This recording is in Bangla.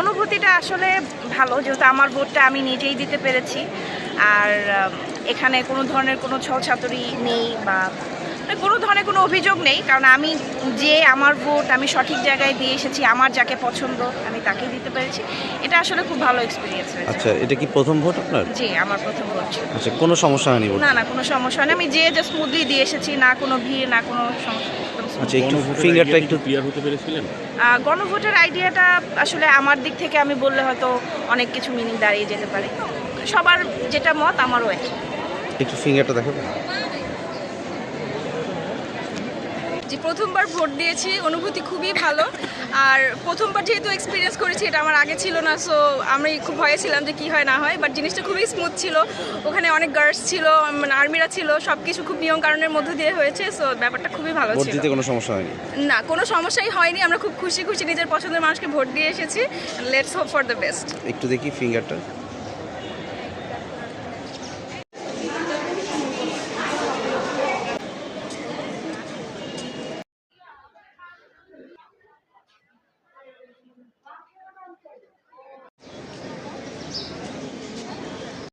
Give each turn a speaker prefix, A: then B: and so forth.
A: অনুভূতিটা আসলে ভালো, যেহেতু আমার ভোটটা আমি নিজেই দিতে পেরেছি। আর এখানে কোনো ধরনের কোনো ছলছাতুরি নেই বা কোনো ধরনের কোনো অভিযোগ নেই, কারণ আমি আমার ভোট আমি সঠিক জায়গায় দিয়ে এসেছি, আমার যাকে পছন্দ আমি তাকেই দিতে পেরেছি। এটা আসলে খুব ভালো এক্সপিরিয়েন্স হয়েছে।
B: আচ্ছা, এটা কি প্রথম ভোট আপনার?
A: জি, আমার প্রথম ভোট ছিল।
B: আচ্ছা, কোনো সমস্যা হয়নি ভোট?
A: না না, কোনো সমস্যা হয়নি, আমি জাস্ট স্মুথলি দিয়ে এসেছি, না কোনো ভিড় না কোনো সমস্যা।
B: আচ্ছা, একটু ফিঙ্গারটা একটু
C: ক্লিয়ার হতে পেরেছিলেন?
A: গণভোটের আইডিয়াটা আসলে আমার দিক থেকে আমি বললে হয়তো অনেক কিছু মিনিং দাঁড়িয়ে যেতে পারে। সবার যেটা মত আমারও একই।
B: একটু ফিঙ্গারটা দেখাবেন?
D: যে প্রথমবার ভোট দিয়েছি, অনুভূতি খুবই ভালো। আর প্রথমবার যেহেতু এক্সপিরিয়েন্স করেছি, এটা আমার আগে ছিল না, সো আমি খুব ভয়ে ছিলাম যে কী হয় না হয়, বাট জিনিসটা খুবই স্মুথ ছিল। ওখানে অনেক গার্ডস ছিল, মানে আর্মিরা ছিল, সব কিছু খুব নিয়ম কানুনের মধ্য দিয়ে হয়েছে, সো ব্যাপারটা খুবই ভালো
B: ভোট
D: ছিল।
B: দিতে কোনো সমস্যা হয়নি?
D: না, কোনো সমস্যাই হয়নি, আমরা খুব খুশি খুশি নিজের পছন্দের মানুষকে ভোট দিয়ে এসেছি। Let's hope for the best.
B: একটু দেখি ফিঙ্গারটা।